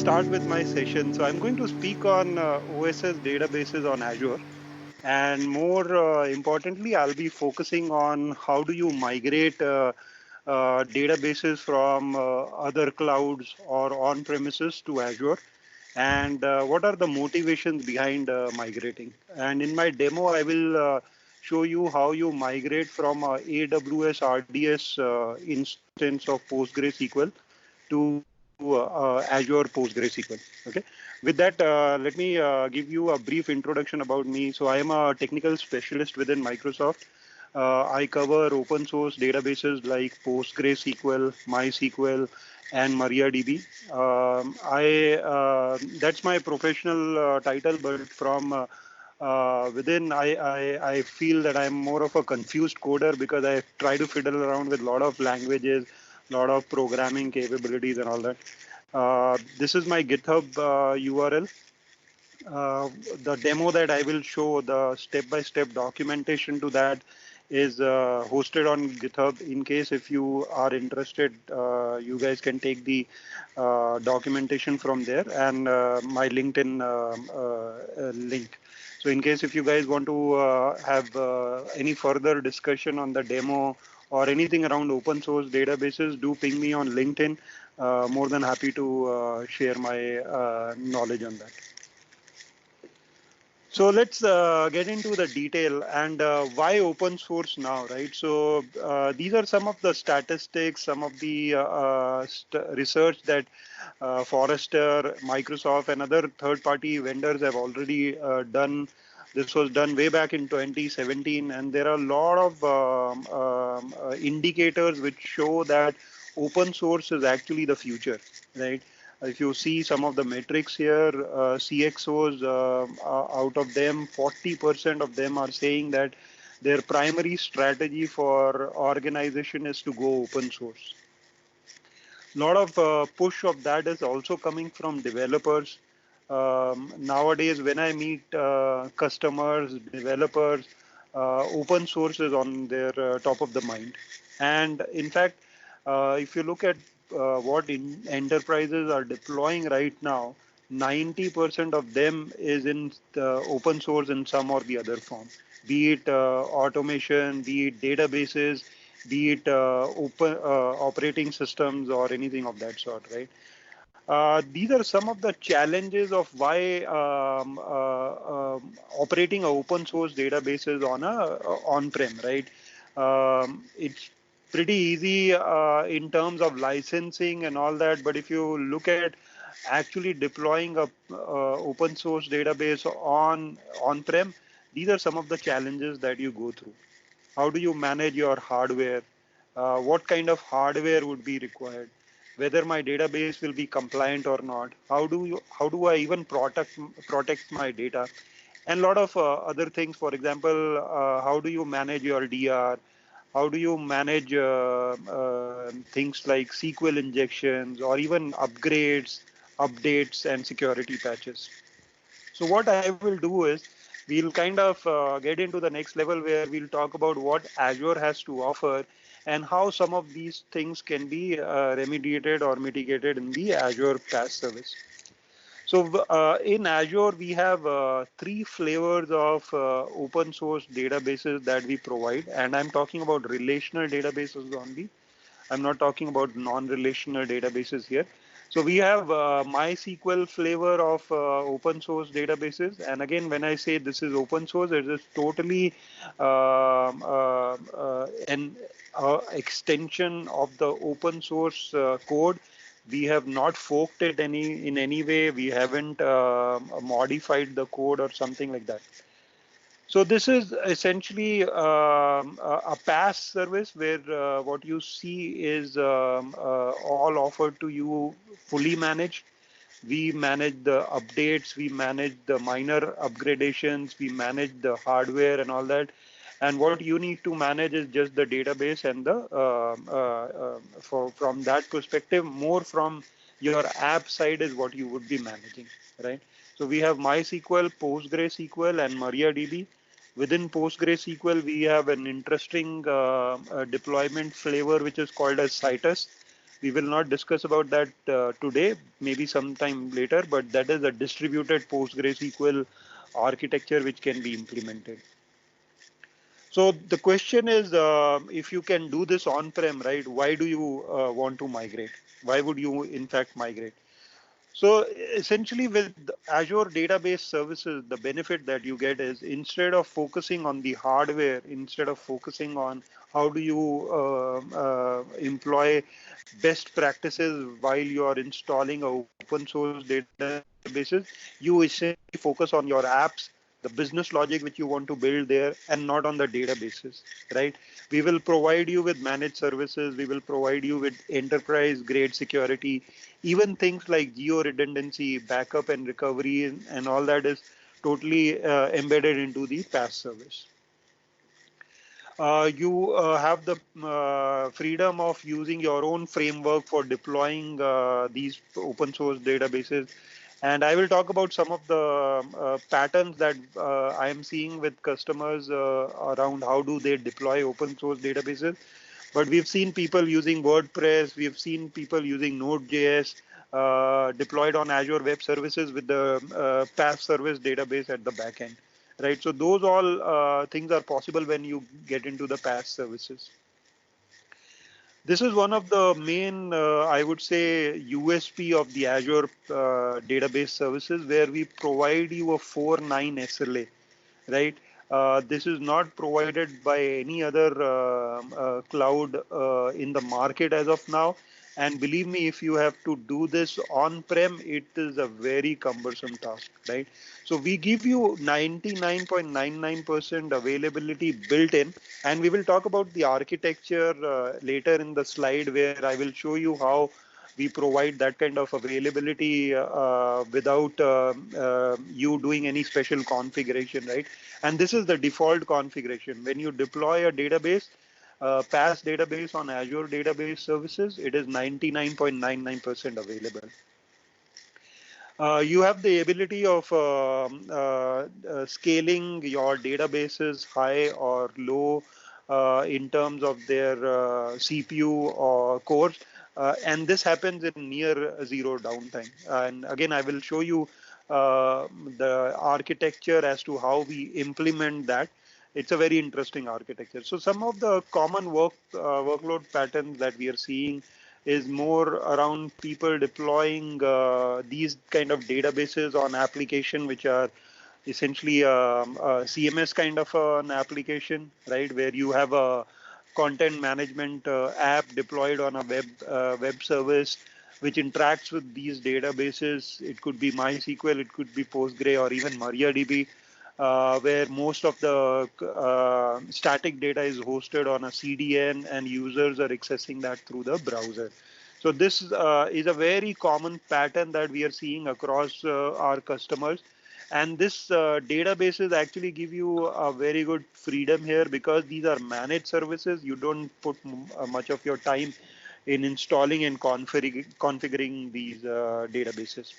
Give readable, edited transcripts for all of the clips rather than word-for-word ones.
start with my session. So I'm going to speak on OSS databases on Azure. And more importantly, I'll be focusing on how do you migrate databases from other clouds or on-premises to Azure, and what are the motivations behind migrating. And in my demo, I will show you how you migrate from AWS RDS instance of PostgreSQL to Azure PostgreSQL. Okay. With that, let me give you a brief introduction about me. So I am a technical specialist within Microsoft. I cover open source databases like PostgreSQL, MySQL, and MariaDB. That's my professional title, but from within, I feel that I'm more of a confused coder because I try to fiddle around with a lot of languages, lot of programming capabilities and all that. This is my GitHub URL. The demo that I will show, the step-by-step documentation to that is hosted on GitHub. In case if you are interested, you guys can take the documentation from there and my LinkedIn link. So in case if you guys want to have any further discussion on the demo or anything around open source databases, do ping me on LinkedIn. More than happy to share my knowledge on that. So let's get into the detail and why open source now, right? So these are some of the statistics, some of the research that Forrester, Microsoft, and other third-party vendors have already done. This was done way back in 2017, and there are a lot of indicators which show that open source is actually the future, right? If you see some of the metrics here, CXOs, out of them, 40% of them are saying that their primary strategy for organization is to go open source. A lot of push of that is also coming from developers. Nowadays, when I meet customers, developers, open source is on their top of the mind. And in fact, if you look at what enterprises are deploying right now, 90% of them is in the open source in some or the other form, be it automation, be it databases, be it open operating systems or anything of that sort, right? These are some of the challenges of why operating a open source databases on a on-prem, right? It's pretty easy in terms of licensing and all that, but if you look at actually deploying a open source database on-prem, these are some of the challenges that you go through. How do you manage your hardware? What kind of hardware would be required? Whether my database will be compliant or not? How do I even protect my data? And a lot of other things. For example, how do you manage your DR? How do you manage things like SQL injections or even upgrades, updates, and security patches? So what I will do is we'll kind of get into the next level where we'll talk about what Azure has to offer and how some of these things can be remediated or mitigated in the Azure PaaS service. So in Azure, we have three flavors of open source databases that we provide, and I'm talking about relational databases only. I'm not talking about non-relational databases here. So we have MySQL flavor of open source databases. And again, when I say this is open source, it is totally an extension of the open source code. We have not forked it in any way. We haven't modified the code or something like that. So this is essentially a PaaS service where what you see is all offered to you fully managed. We manage the updates, we manage the minor upgradations, we manage the hardware and all that. And what you need to manage is just the database and the from that perspective, more from your app side is what you would be managing, right? So we have MySQL, PostgreSQL, and MariaDB. Within PostgreSQL, we have an interesting deployment flavor which is called as Citus. We will not discuss about that today, maybe sometime later, but that is a distributed PostgreSQL architecture which can be implemented. So the question is, if you can do this on-prem, right, why do you want to migrate? Why would you in fact migrate? So essentially with Azure database services, the benefit that you get is instead of focusing on the hardware, instead of focusing on how do you employ best practices while you are installing a open source databases, you essentially focus on your apps, the business logic which you want to build there, and not on the databases, right? We will provide you with managed services. We will provide you with enterprise grade security, even things like geo redundancy, backup and recovery, and all that is totally embedded into the PaaS service. You have the freedom of using your own framework for deploying these open source databases. And I will talk about some of the patterns that I am seeing with customers around how do they deploy open source databases. But we've seen people using WordPress, we've seen people using Node.js deployed on Azure Web Services with the PaaS service database at the back end, right? So those all things are possible when you get into the PaaS services. This is one of the main, I would say, USP of the Azure database services, where we provide you a 4.9 SLA, right? This is not provided by any other cloud in the market as of now. And believe me, if you have to do this on-prem, it is a very cumbersome task, right? So we give you 99.99% availability built in, and we will talk about the architecture later in the slide where I will show you how we provide that kind of availability without you doing any special configuration, right? And this is the default configuration. When you deploy a database, PaaS database on Azure database services, it is 99.99% available. You have the ability of scaling your databases high or low in terms of their CPU or cores. And this happens in near zero downtime. And again, I will show you the architecture as to how we implement that. It's a very interesting architecture. So some of the common workload patterns that we are seeing is more around people deploying these kind of databases on application which are essentially a CMS kind of an application, right, where you have a content management app deployed on a web service which interacts with these databases. It could be MySQL, it could be Postgre, or even MariaDB, where most of the static data is hosted on a CDN and users are accessing that through the browser. So this is a very common pattern that we are seeing across our customers. And this databases actually give you a very good freedom here because these are managed services. You don't put much of your time in installing and configuring these databases.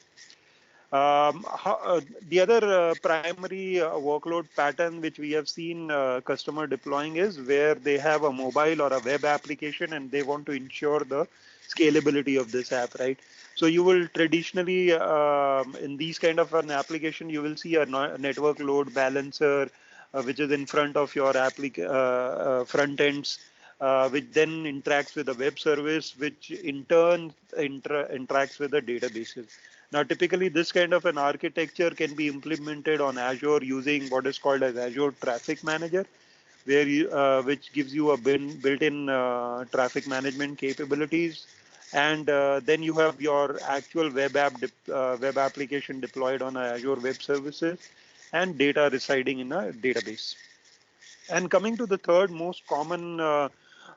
The other primary workload pattern which we have seen customer deploying is where they have a mobile or a web application and they want to ensure the scalability of this app, right? So you will traditionally, in these kind of an application, you will see a network load balancer, which is in front of your front ends, which then interacts with the web service, which in turn interacts with the databases. Now, typically, this kind of an architecture can be implemented on Azure using what is called as Azure Traffic Manager, where which gives you a built-in traffic management capabilities, and then you have your actual web application deployed on Azure Web Services, and data residing in a database. And coming to the third most common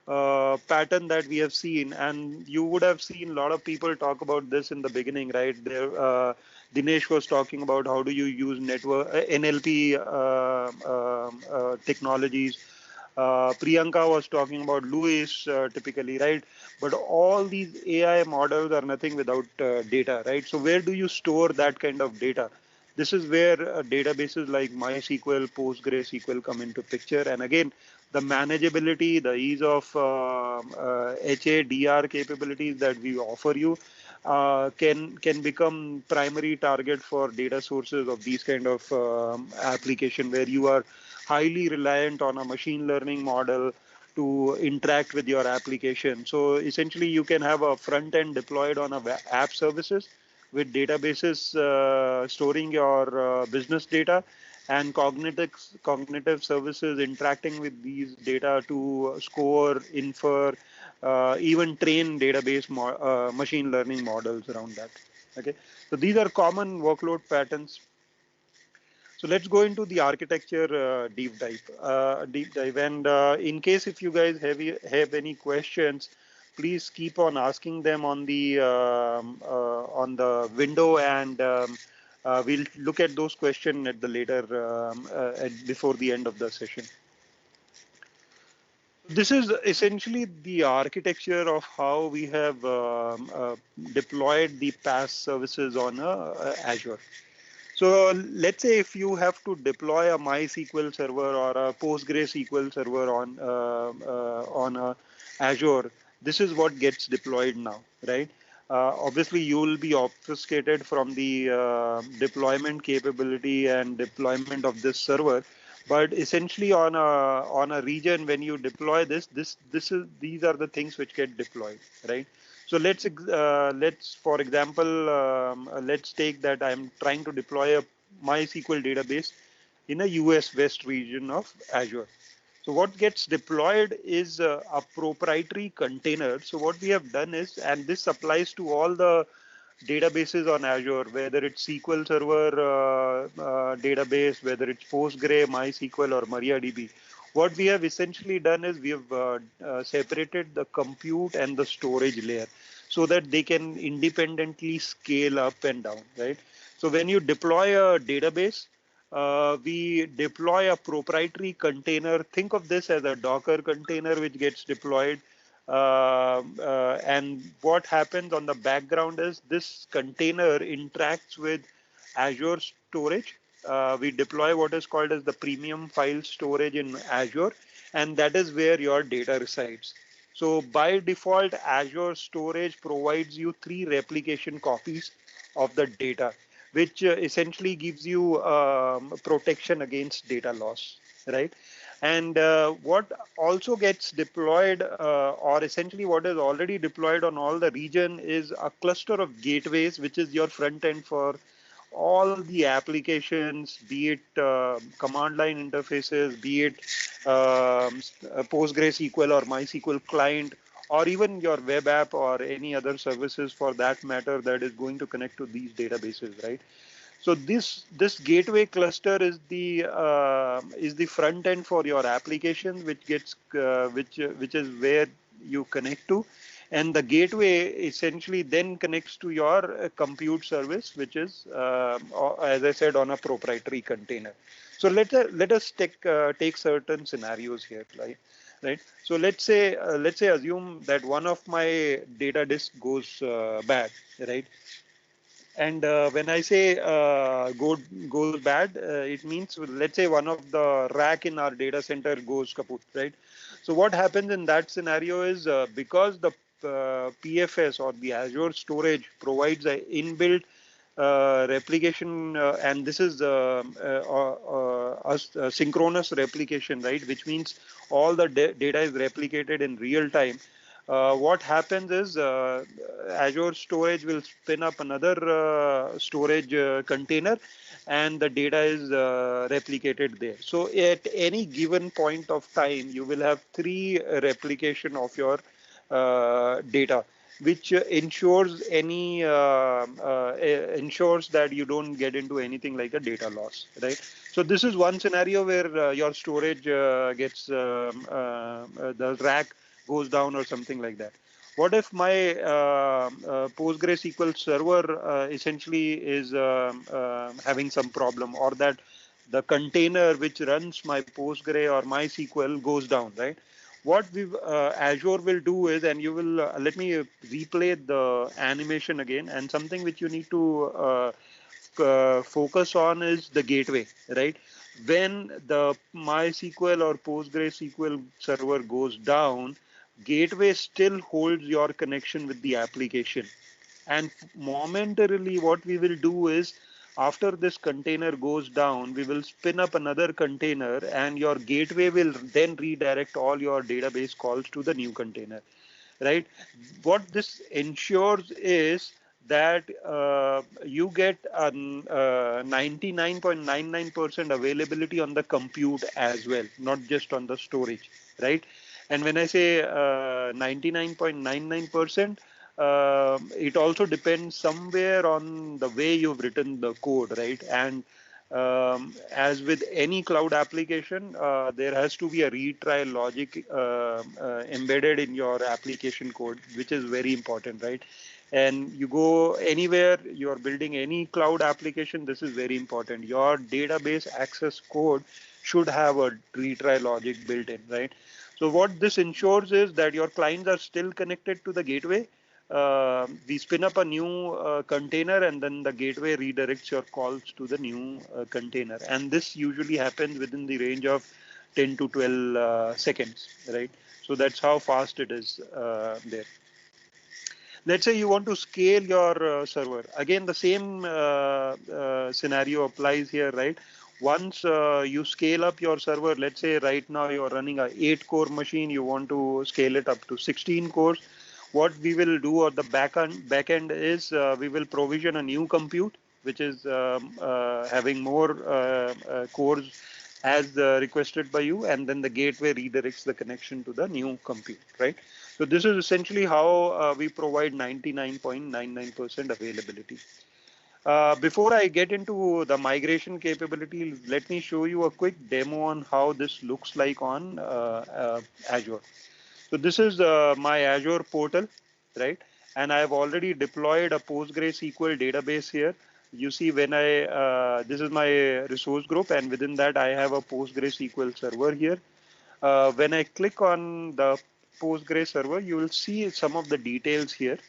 pattern that we have seen, and you would have seen a lot of people talk about this in the beginning, right? There, Dinesh was talking about how do you use network NLP technologies. Priyanka was talking about Lewis typically, right? But all these AI models are nothing without data, right? So where do you store that kind of data? This is where databases like MySQL, PostgreSQL come into picture. And again, the manageability, the ease of HADR capabilities that we offer you can become primary target for data sources of these kind of application where you are highly reliant on a machine learning model to interact with your application. So essentially, you can have a front end deployed on a app services with databases storing your business data and cognitive services interacting with these data to score, infer, even train database machine learning models around that. Okay, so these are common workload patterns. So let's go into the architecture deep dive. And in case if you guys have any questions, please keep on asking them on the window, and we'll look at those questions at the later before the end of the session. This is essentially the architecture of how we have deployed the PaaS services on Azure. So let's say if you have to deploy a MySQL server or a PostgreSQL server on Azure, this is what gets deployed now, right? Obviously, you will be obfuscated from the deployment capability and deployment of this server, but essentially on a region when you deploy these are the things which get deployed, right? So let's for example let's take that I'm trying to deploy a MySQL database in a US West region of Azure. So what gets deployed is a proprietary container. So what we have done is, and this applies to all the databases on Azure, whether it's SQL Server database, whether it's Postgre, MySQL, or MariaDB. What we have essentially done is we have separated the compute and the storage layer so that they can independently scale up and down, right? So when you deploy a database, we deploy a proprietary container. Think of this as a Docker container which gets deployed. And what happens on the background is this container interacts with Azure storage. We deploy what is called as the premium file storage in Azure, and that is where your data resides. So by default, Azure storage provides you 3 replication copies of the data, which essentially gives you protection against data loss, right? And what also gets deployed, or essentially what is already deployed on all the region, is a cluster of gateways, which is your front end for all the applications, be it command line interfaces, be it PostgreSQL or MySQL client, or even your web app or any other services for that matter that is going to connect to these databases, right? So this gateway cluster is the front end for your application, which gets which is where you connect to, and the gateway essentially then connects to your compute service, which is as I said, on a proprietary container. So let us take certain scenarios here, right? Right. So let's say assume that one of my data disk goes bad, right? And when I say goes bad, it means, let's say, one of the rack in our data center goes kaput, right? So what happens in that scenario is because the PFS or the Azure storage provides an inbuilt replication, and this is a synchronous replication, right? Which means all the data is replicated in real time. What happens is Azure storage will spin up another storage container, and the data is replicated there. So at any given point of time, you will have 3 replication of your data, which ensures that you don't get into anything like a data loss, right? So this is one scenario where your storage gets the rack goes down or something like that. What if my PostgreSQL server essentially is having some problem, or that the container which runs my Postgre or MySQL goes down, right? What Azure will do is, and you will let me replay the animation again, and something which you need to focus on is the gateway, right? when the MySQL or PostgreSQL server goes down, gateway still holds your connection with the application. And momentarily, what we will do is, after this container goes down, we will spin up another container, and your gateway will then redirect all your database calls to the new container, right? What this ensures is that you get a 99.99% availability on the compute as well, not just on the storage, right? And when I say 99.99%, it also depends somewhere on the way you've written the code, right? And as with any cloud application, there has to be a retry logic embedded in your application code, which is very important, right? And you go anywhere, you're building any cloud application, this is very important. Your database access code should have a retry logic built in, right? So what this ensures is that your clients are still connected to the gateway. We spin up a new container, and then the gateway redirects your calls to the new container. And this usually happens within the range of 10 to 12 seconds, right? So that's how fast it is there. Let's say you want to scale your server. Again, the same scenario applies here, right? Once you scale up your server, let's say right now you're running a 8-core machine, you want to scale it up to 16 cores. What we will do on the back end is we will provision a new compute, which is having more cores as requested by you, and then the gateway redirects the connection to the new compute, right? So this is essentially how we provide 99.99% availability. Before I get into the migration capability, let me show you a quick demo on how this looks like on Azure. So this is my Azure portal, right? And I've already deployed a PostgreSQL database here. You see when this is my resource group, and within that I have a PostgreSQL server here. When I click on the Postgres server, you will see some of the details here.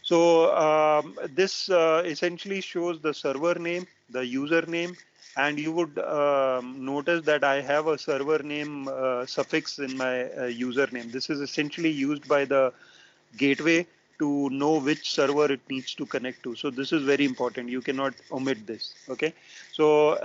So this essentially shows the server name, the username, and you would notice that I have a server name suffix in my username. This is essentially used by the gateway to know which server it needs to connect to. So this is very important. You cannot omit this. Okay. So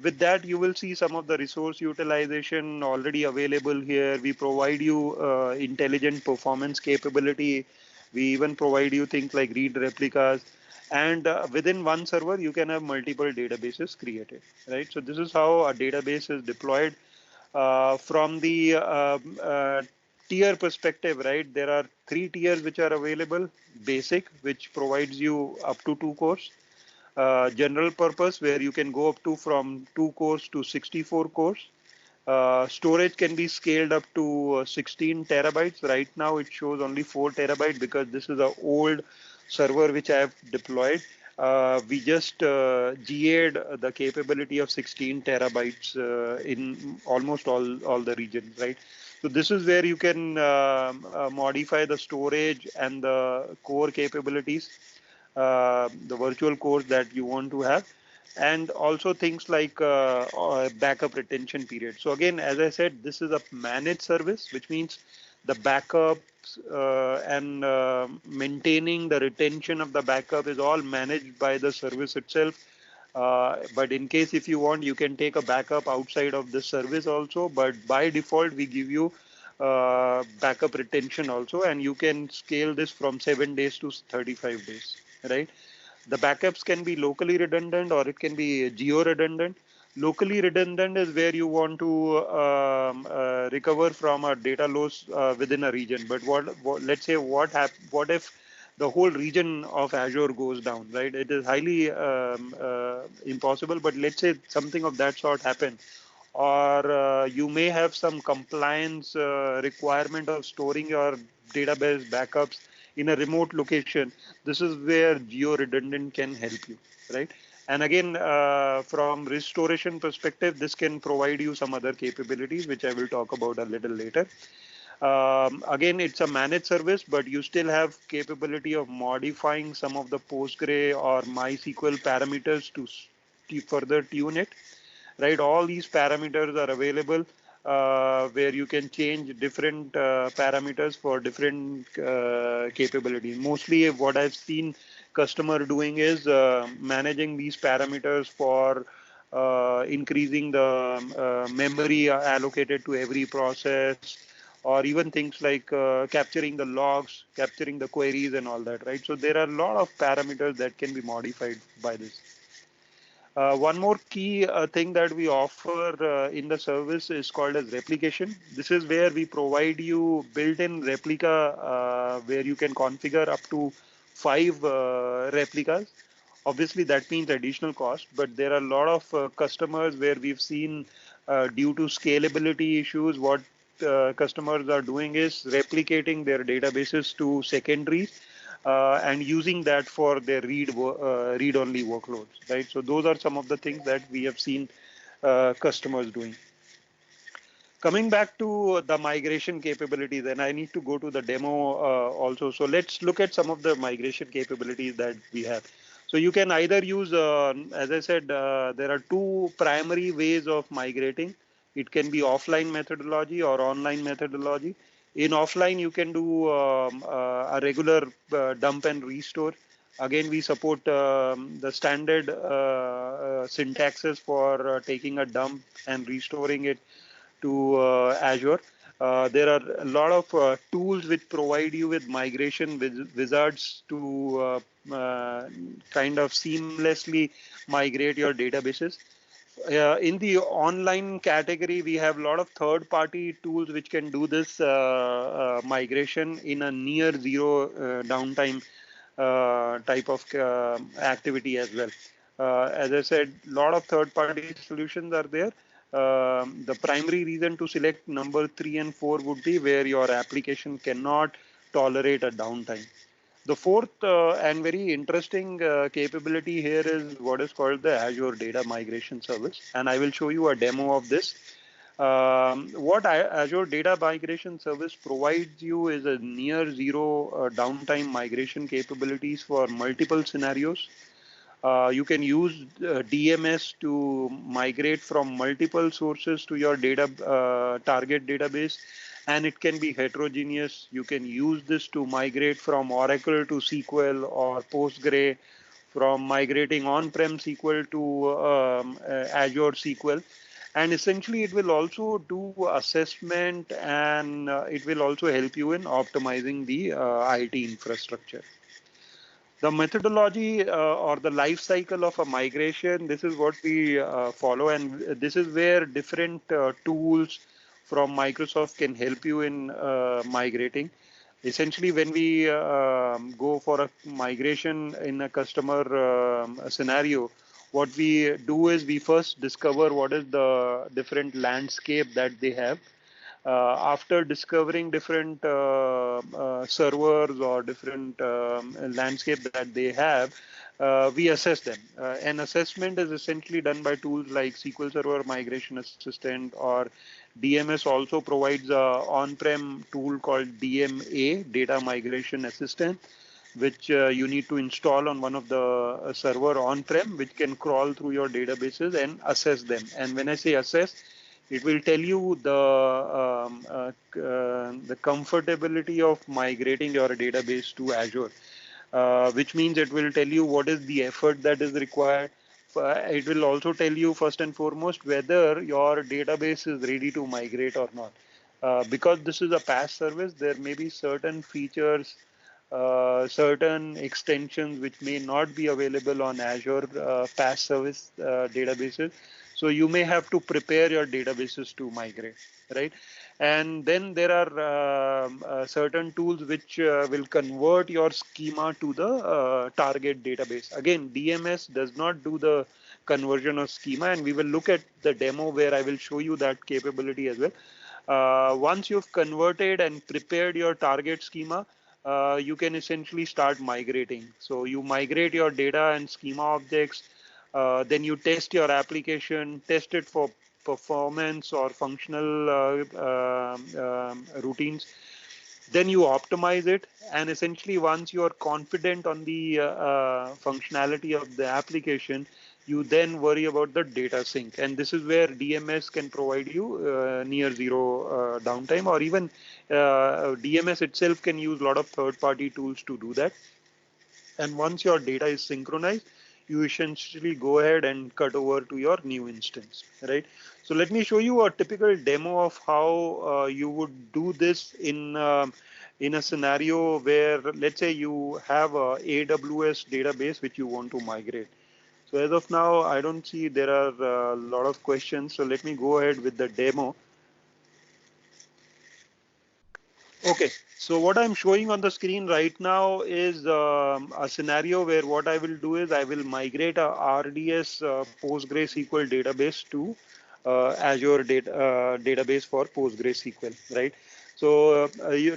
with that, you will see some of the resource utilization already available here. We provide you intelligent performance capability. We even provide you things like read replicas. And within one server, you can have multiple databases created, right? So this is how a database is deployed. From the tier perspective, right, there are 3 tiers which are available. Basic, which provides you up to 2 cores. General purpose, where you can go up to from 2 cores to 64 cores. Storage can be scaled up to 16 terabytes. Right now it shows only 4 terabytes because this is an old server which I have deployed. We just GA'd the capability of 16 terabytes in almost all the regions, right? So this is where you can modify the storage and the core capabilities, the virtual cores that you want to have, and also things like backup retention period. So again, as I said, this is a managed service, which means the backups and maintaining the retention of the backup is all managed by the service itself. But in case if you want, you can take a backup outside of the service also. But by default, we give you backup retention also, and you can scale this from 7 days to 35 days, right? The backups can be locally redundant or it can be geo-redundant. Locally redundant is where you want to recover from a data loss within a region. But let's say what if the whole region of Azure goes down, right? It is highly impossible. But let's say something of that sort happen, or you may have some compliance requirement of storing your database backups in a remote location. This is where geo-redundant can help you, right? And again, from restoration perspective, this can provide you some other capabilities, which I will talk about a little later. Again, it's a managed service, but you still have capability of modifying some of the Postgre or MySQL parameters to further tune it. right? All these parameters are available where you can change different parameters for different capabilities. Mostly what I've seen customer doing is managing these parameters for increasing the memory allocated to every process, or even things like capturing the logs, capturing the queries and all that, right? So there are a lot of parameters that can be modified by this. One more key thing that we offer in the service is called as replication. This is where we provide you built-in replica where you can configure up to 5 replicas. Obviously, that means additional cost, but there are a lot of customers where we've seen due to scalability issues, what customers are doing is replicating their databases to secondaries and using that for their read-only workloads, right? So those are some of the things that we have seen customers doing. Coming back to the migration capabilities, and I need to go to the demo also. So let's look at some of the migration capabilities that we have. So you can either use, as I said, there are two primary ways of migrating. It can be offline methodology or online methodology. In offline, you can do a regular dump and restore. Again, we support the standard syntaxes for taking a dump and restoring it to Azure. There are a lot of tools which provide you with migration wizards to kind of seamlessly migrate your databases. In the online category, we have a lot of third-party tools which can do this migration in a near zero downtime type of activity as well. As I said, a lot of third-party solutions are there. The primary reason to select number 3 and 4 would be where your application cannot tolerate a downtime. The fourth and very interesting capability here is what is called the Azure Data Migration Service, and I will show you a demo of this. What Azure Data Migration Service provides you is a near zero downtime migration capabilities for multiple scenarios. You can use DMS to migrate from multiple sources to your data target database, and it can be heterogeneous. You can use this to migrate from Oracle to SQL or Postgre, from migrating on-prem SQL to Azure SQL. And essentially, it will also do assessment, and it will also help you in optimizing the IT infrastructure. The methodology or the life cycle of a migration, this is what we follow, and this is where different tools from Microsoft can help you in migrating. Essentially, when we go for a migration in a customer scenario, what we do is we first discover what is the different landscape that they have. After discovering different servers or different landscape that they have, we assess them. An assessment is essentially done by tools like SQL Server Migration Assistant, or DMS also provides a on-prem tool called DMA, Data Migration Assistant, which you need to install on one of the server on-prem, which can crawl through your databases and assess them. And when I say assess, it will tell you the comfortability of migrating your database to Azure, which means it will tell you what is the effort that is required. It will also tell you first and foremost whether your database is ready to migrate or not. Because this is a PaaS service, there may be certain features, certain extensions which may not be available on Azure PaaS service databases. So you may have to prepare your databases to migrate, right? And then there are certain tools which will convert your schema to the target database. Again, DMS does not do the conversion of schema, and we will look at the demo where I will show you that capability as well. Once you've converted and prepared your target schema, you can essentially start migrating. So you migrate your data and schema objects, then you test your application, test it for performance or functional routines. Then you optimize it, and essentially once you are confident on the functionality of the application, you then worry about the data sync, and this is where DMS can provide you near zero downtime, or even DMS itself can use a lot of third-party tools to do that. And once your data is synchronized, you essentially go ahead and cut over to your new instance, right? So let me show you a typical demo of how you would do this in a scenario where, let's say, you have a AWS database which you want to migrate. So as of now, I don't see there are a lot of questions. So let me go ahead with the demo. Okay, so what I'm showing on the screen right now is a scenario where what I will do is I will migrate a RDS PostgreSQL database to Azure database for PostgreSQL, right? So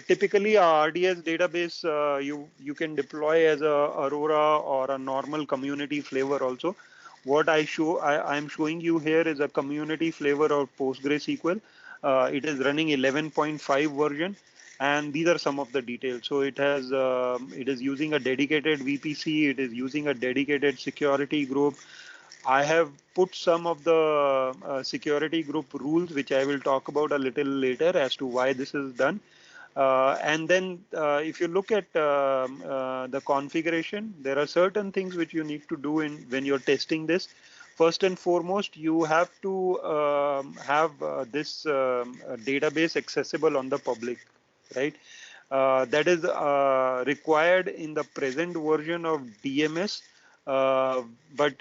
typically a RDS database you can deploy as a Aurora or a normal community flavor also. What I'm showing you here is a community flavor of PostgreSQL. It is running 11.5 version, and these are some of the details. So it is using a dedicated VPC, it is using a dedicated security group. I have put some of the security group rules, which I will talk about a little later as to why this is done. And then if you look at the configuration, there are certain things which you need to do when you're testing this. First and foremost, you have to have this database accessible on the public, right? That is required in the present version of DMS, but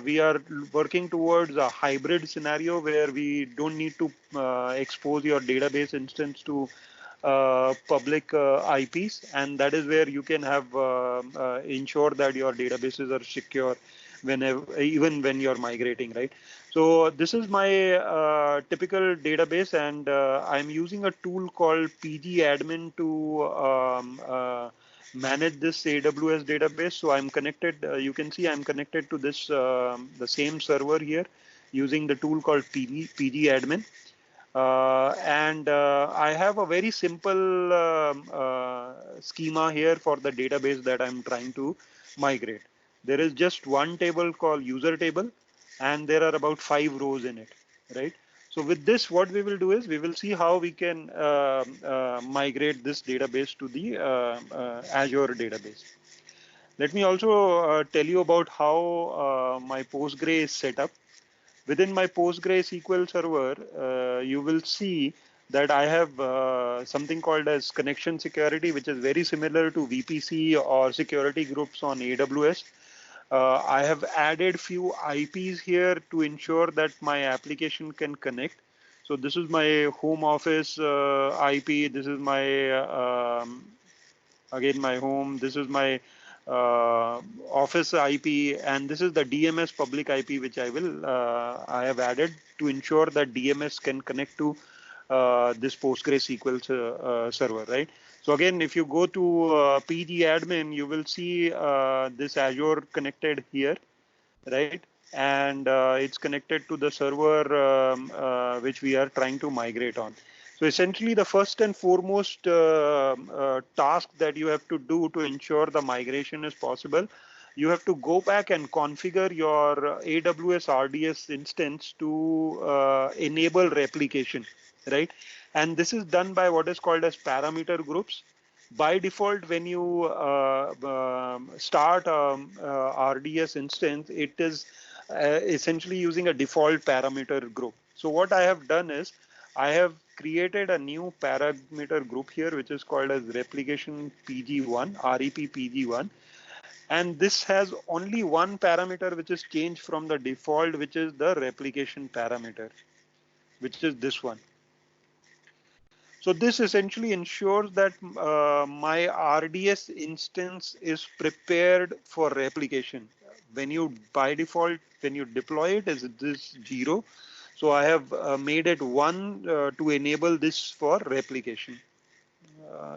we are working towards a hybrid scenario where we don't need to expose your database instance to public IPs, and that is where you can have ensure that your databases are secure whenever, even when you're migrating, right? So this is my typical database, and I'm using a tool called pgadmin to manage this AWS database. So I'm connected. You can see I'm connected to this the same server here using the tool called pgadmin. And I have a very simple schema here for the database that I'm trying to migrate. There is just one table called user table, and there are about 5 rows in it, right? So with this, what we will do is we will see how we can migrate this database to the Azure database. Let me also tell you about how my Postgre is set up. Within my PostgreSQL server, you will see that I have something called as connection security, which is very similar to VPC or security groups on AWS. I have added few IPs here to ensure that my application can connect. So this is my home office IP. This is my again my home. This is my office IP, and this is the DMS public IP which I have added to ensure that DMS can connect to this PostgreSQL server, right? So again, if you go to pgadmin, you will see this Azure connected here, right? And it's connected to the server which we are trying to migrate on. So essentially, the first and foremost task that you have to do to ensure the migration is possible, you have to go back and configure your AWS RDS instance to enable replication, right? And this is done by what is called as parameter groups. By default, when you start RDS instance, it is essentially using a default parameter group. So what I have done is I have created a new parameter group here, which is called as replication PG1, REP PG1. And this has only one parameter which is changed from the default, which is the replication parameter, which is this one. So this essentially ensures that my RDS instance is prepared for replication. When you, by default, when you deploy it, is this 0. So I have made it 1 to enable this for replication.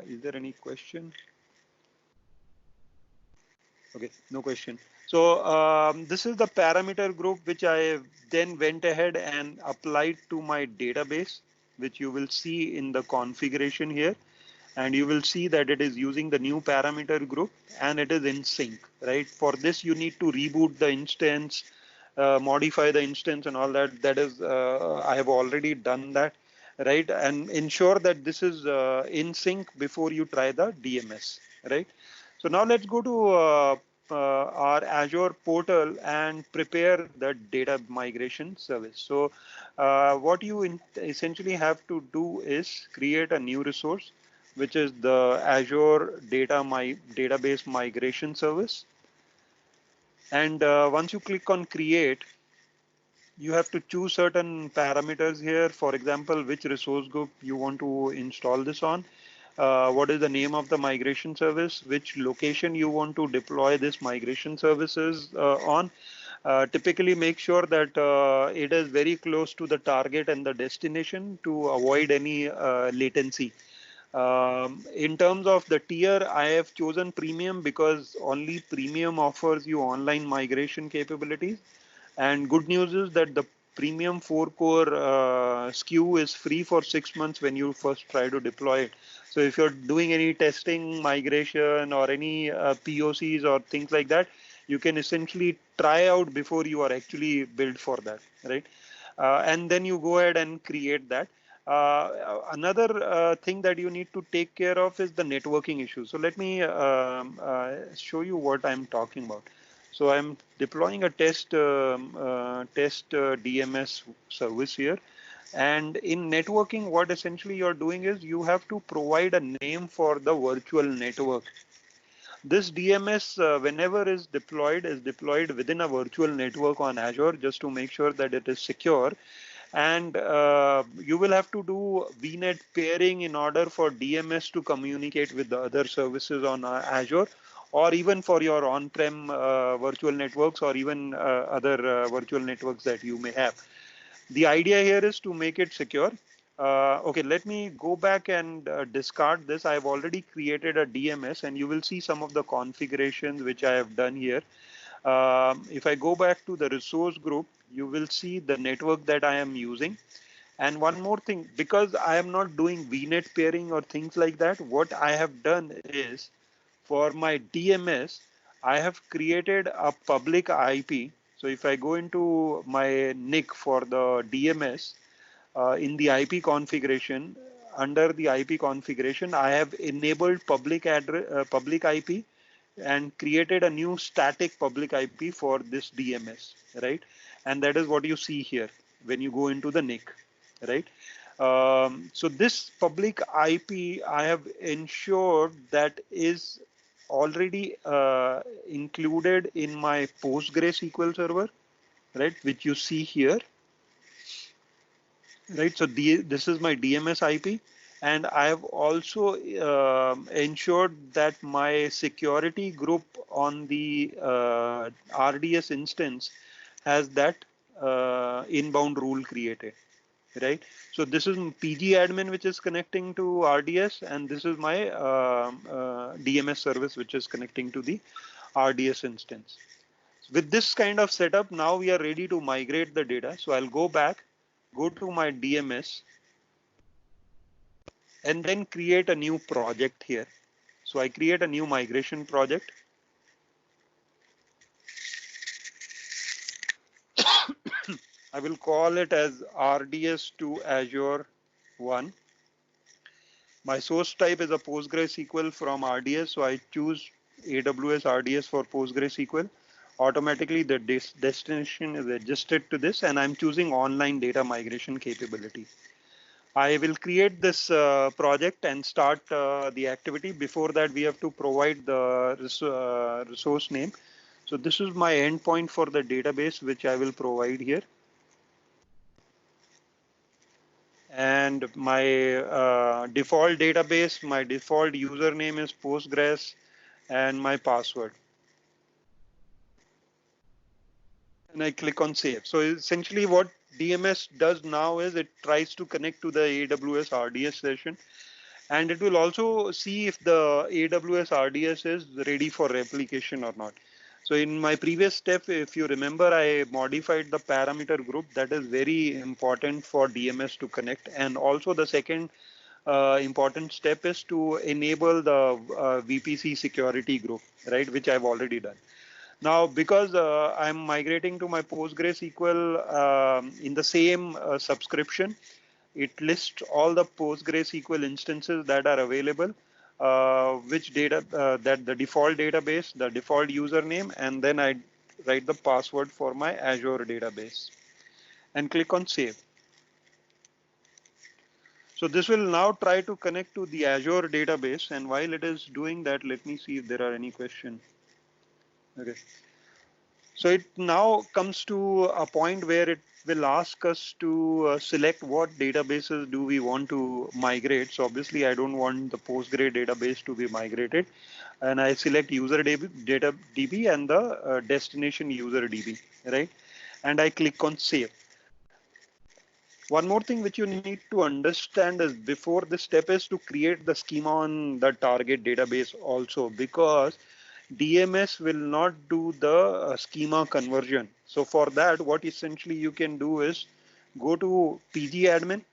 Is there any question? Okay, no question. So this is the parameter group which I then went ahead and applied to my database, which you will see in the configuration here. And you will see that it is using the new parameter group and it is in sync, right? For this, you need to reboot the instance, modify the instance and all that. That is, I have already done that, right? And ensure that this is in sync before you try the DMS, right? So now let's go to our Azure portal and prepare the data migration service. So what you essentially have to do is create a new resource, which is the Azure database migration service. And once you click on create, you have to choose certain parameters here. For example, which resource group you want to install this on, what is the name of the migration service, which location you want to deploy this migration services on. Typically make sure that it is very close to the target and the destination to avoid any latency. In terms of the tier, I have chosen premium because only premium offers you online migration capabilities. And good news is that the premium 4-core SKU is free for 6 months when you first try to deploy it. So if you're doing any testing, migration, or any POCs or things like that, you can essentially try out before you are actually built for that, right? And then you go ahead and create that. Another thing that you need to take care of is the networking issue. So let me show you what I'm talking about. So I'm deploying a test DMS service here. And in networking, what essentially you're doing is you have to provide a name for the virtual network. This DMS, whenever is deployed within a virtual network on Azure, just to make sure that it is secure. And you will have to do VNet pairing in order for DMS to communicate with the other services on Azure, or even for your on-prem virtual networks, or even other virtual networks that you may have. The idea here is to make it secure. Okay, let me go back and discard this. I've already created a DMS, and you will see some of the configurations which I have done here. If I go back to the resource group, you will see the network that I am using. And one more thing, because I am not doing VNet pairing or things like that, what I have done is for my DMS, I have created a public IP. So if I go into my NIC for the DMS, in the IP configuration, under the IP configuration, I have enabled public public IP and created a new static public IP for this DMS, right? And that is what you see here when you go into the NIC, right? So this public IP, I have ensured that is already included in my PostgreSQL server, right? Which you see here, right? So this is my DMS IP, and I have also ensured that my security group on the RDS instance has that inbound rule created, right? So this is PG admin, which is connecting to RDS, and this is my DMS service, which is connecting to the RDS instance. With this kind of setup, now we are ready to migrate the data. So I'll go back, go to my DMS, and then create a new project here. So I create a new migration project. I will call it as RDS to Azure 1. My source type is a PostgreSQL from RDS, so I choose AWS RDS for PostgreSQL. Automatically, the destination is adjusted to this, and I'm choosing online data migration capability. I will create this project and start the activity. Before that, we have to provide the resource name. So this is my endpoint for the database, which I will provide here. And my default database, my default username is Postgres, and my password. And I click on save. So essentially what DMS does now is it tries to connect to the AWS RDS session, and it will also see if the AWS RDS is ready for replication or not. So in my previous step, if you remember, I modified the parameter group. That is very important for DMS to connect. And also the second important step is to enable the VPC security group, right, which I've already done. Now, because I'm migrating to my PostgreSQL in the same subscription, it lists all the PostgreSQL instances that are available, which data, that the default database, the default username, and then I write the password for my Azure database and click on save. So this will now try to connect to the Azure database, and while it is doing that, let me see if there are any questions. Okay. So it now comes to a point where it will ask us to select what databases do we want to migrate. So obviously I don't want the Postgre database to be migrated, and I select user data DB and the destination user DB, right? And I click on save. One more thing which you need to understand is before this step is to create the schema on the target database also, because DMS will not do the schema conversion. So for that, what essentially you can do is go to PG admin,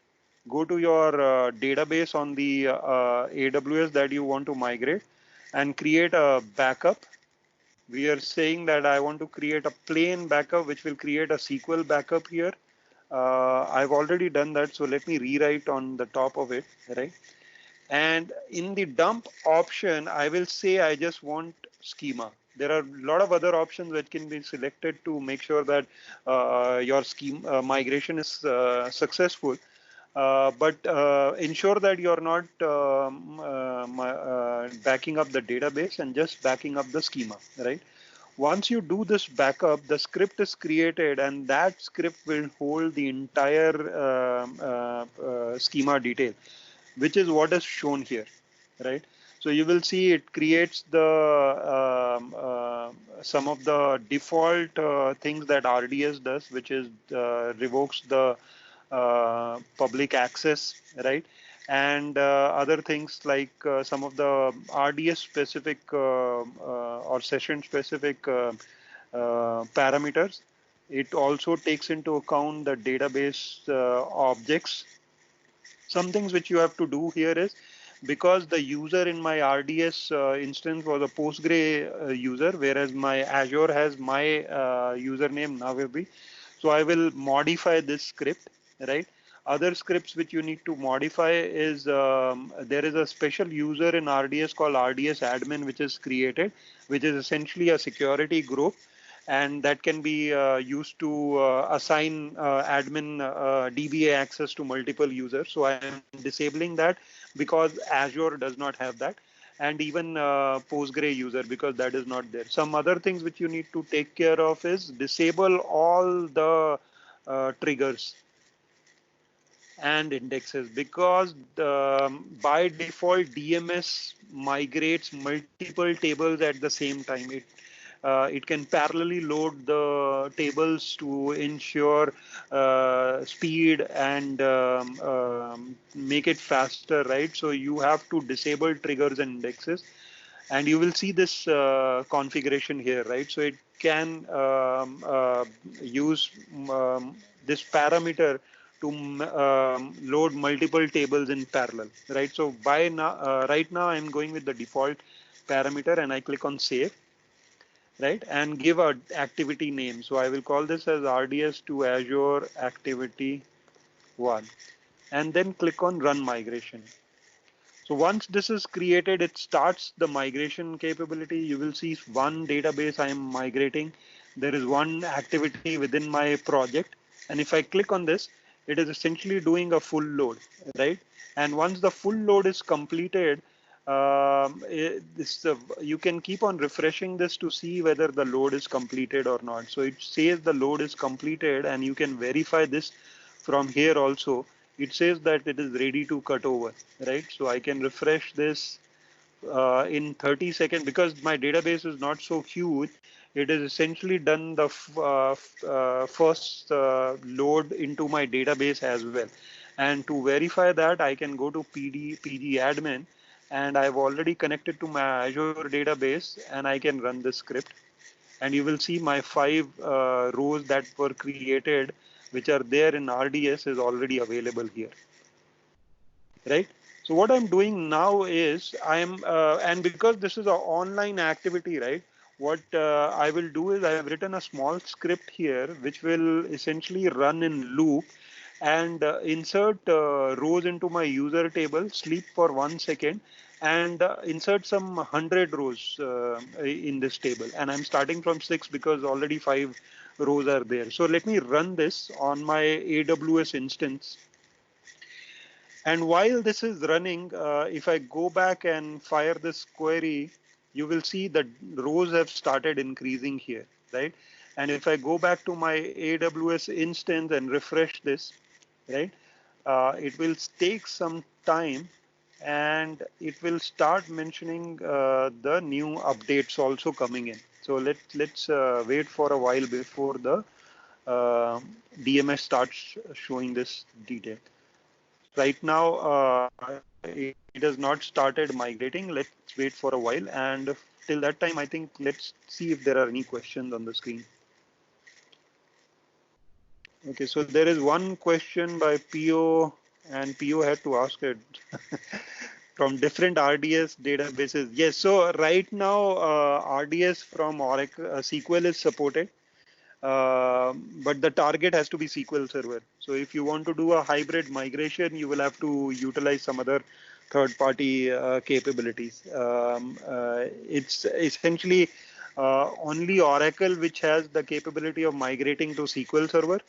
go to your database on the AWS that you want to migrate, and create a backup. We are saying that I want to create a plain backup, which will create a SQL backup here. I've already done that, so let me rewrite on the top of it, right? And in the dump option, I will say I just want schema. There are a lot of other options that can be selected to make sure that your schema migration is successful. But ensure that you're not backing up the database and just backing up the schema, right? Once you do this backup, the script is created, and that script will hold the entire schema detail, which is what is shown here, right? So you will see it creates the some of the default things that RDS does, which is revokes the public access, right? And other things like some of the RDS specific or session specific parameters. It also takes into account the database objects. Some things which you have to do here is, because the user in my RDS instance was a Postgre user, whereas my Azure has my username Navibi. So I will modify this script, right? Other scripts which you need to modify is there is a special user in RDS called RDS admin, which is created, which is essentially a security group, and that can be used to assign admin DBA access to multiple users. So I am disabling that because Azure does not have that, and even Postgre user, because that is not there. Some other things which you need to take care of is disable all the triggers and indexes, because by default DMS migrates multiple tables at the same time. It can parallelly load the tables to ensure speed and make it faster, right? So you have to disable triggers and indexes, and you will see this configuration here, right? So it can use this parameter to load multiple tables in parallel, right? So by now, right now I'm going with the default parameter, and I click on save, right? And give a activity name. So I will call this as RDS to Azure activity 1, and then click on run migration. So once this is created, it starts the migration capability. You will see one database I am migrating. There is one activity within my project. And if I click on this, it is essentially doing a full load, right? And once the full load is completed, you can keep on refreshing this to see whether the load is completed or not. So it says the load is completed, and you can verify this from here also. It says that it is ready to cut over, right? So I can refresh this in 30 seconds, because my database is not so huge. It is essentially done the first load into my database as well. And to verify that, I can go to PG admin, and I've already connected to my Azure database, and I can run this script. And you will see my 5 rows that were created, which are there in RDS, is already available here, right? So what I'm doing now is and because this is an online activity, right? what I will do is I have written a small script here which will essentially run in loop and insert rows into my user table, sleep for 1 second, and insert some 100 rows in this table. And I'm starting from 6 because already 5 rows are there. So let me run this on my AWS instance. And while this is running, if I go back and fire this query, you will see that rows have started increasing here, right? And if I go back to my AWS instance and refresh this, right, it will take some time and it will start mentioning the new updates also coming in. So let's wait for a while before the uh, DMS starts showing this detail. Right now, it has not started migrating. Let's wait for a while, and till that time, I think let's see if there are any questions on the screen. Okay, so there is one question by PO, and PO had to ask it from different RDS databases. Yes, so right now, RDS from Oracle SQL is supported. But the target has to be SQL Server. So if you want to do a hybrid migration, you will have to utilize some other third-party capabilities. It's essentially only Oracle which has the capability of migrating to SQL Server.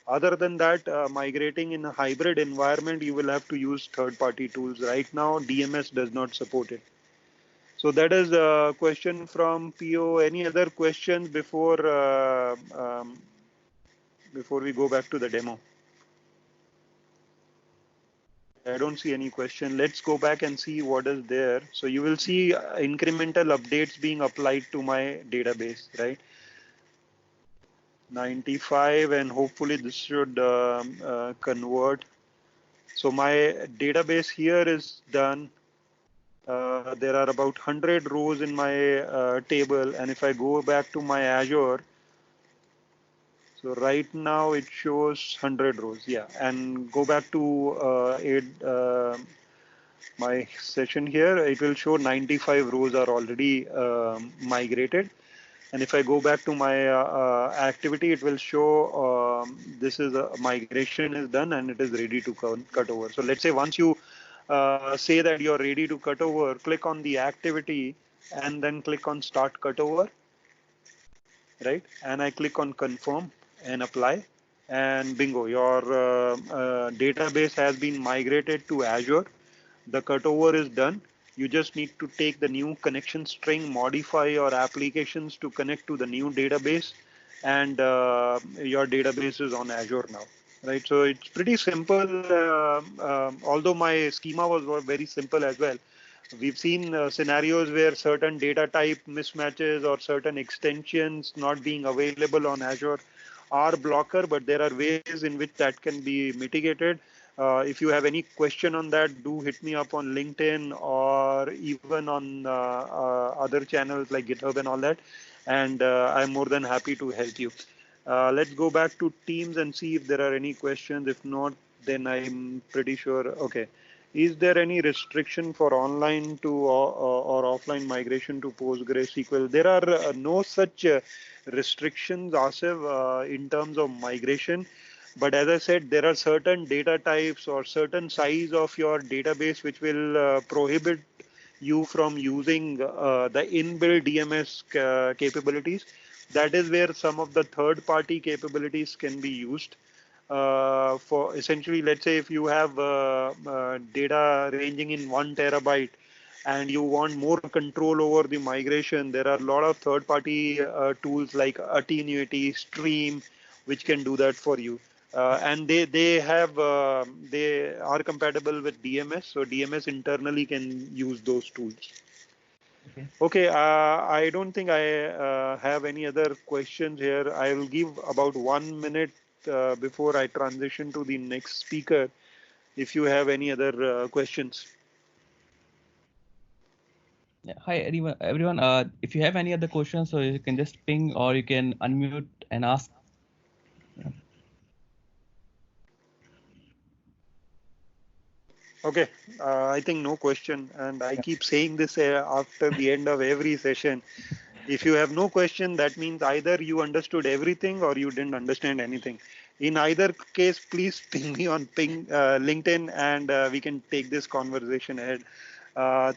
Other than that, migrating in a hybrid environment, you will have to use third-party tools. Right now, DMS does not support it. So that is a question from PO. Any other questions before we go back to the demo? I don't see any question. Let's go back and see what is there. So you will see incremental updates being applied to my database, right? 95, and hopefully this should convert. So my database here is done. There are about 100 rows in my table, and if I go back to my Azure, so right now it shows 100 rows, yeah. And go back to my session here, it will show 95 rows are already migrated. And if I go back to my activity, it will show this is a migration is done and it is ready to cut over. So let's say once you say that you're ready to cut over, click on the activity and then click on start cutover, right? And I click on confirm and apply, and bingo, your database has been migrated to Azure. The cutover is done. You just need to take the new connection string, modify your applications to connect to the new database, and your database is on Azure now, right? So it's pretty simple. Although my schema was very simple as well. We've seen scenarios where certain data type mismatches or certain extensions not being available on Azure are blocker, but there are ways in which that can be mitigated. If you have any question on that, do hit me up on LinkedIn or even on other channels like GitHub and all that. And I'm more than happy to help you. Let's go back to Teams and see if there are any questions. If not, then I'm pretty sure. Okay. Is there any restriction for online to or offline migration to PostgreSQL? There are no such restrictions, Asif, in terms of migration. But as I said, there are certain data types or certain size of your database which will prohibit you from using the inbuilt DMS capabilities. That is where some of the third-party capabilities can be used. For essentially, let's say if you have data ranging in 1 TB and you want more control over the migration, there are a lot of third-party tools like Attenuity, Stream, which can do that for you. And they are compatible with DMS, so DMS internally can use those tools. Okay, I don't think I have any other questions here. I will give about 1 minute before I transition to the next speaker, if you have any other questions. Yeah. Hi, everyone. If you have any other questions, so you can just ping or you can unmute and ask. Okay, I think no question, and I keep saying this after the end of every session. If you have no question, that means either you understood everything or you didn't understand anything. In either case, please ping me on LinkedIn, and we can take this conversation ahead.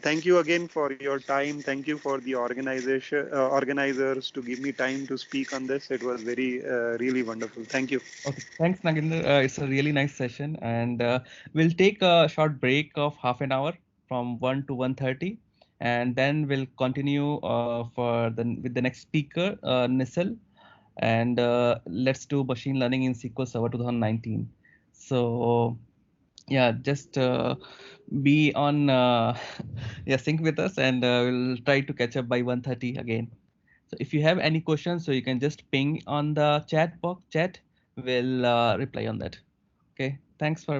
Thank you again for your time. Thank you for the organizers to give me time to speak on this. It was really wonderful. Thank you. Okay, thanks, Naginder. It's a really nice session, and we'll take a short break of half an hour from 1 to 1:30, and then we'll continue with the next speaker, Nisal, and let's do machine learning in SQL Server 2019. So yeah, just be on yeah, sync with us, and we'll try to catch up by 1:30 again. So if you have any questions, so you can just ping on the chat box. We'll reply on that. Okay. Thanks for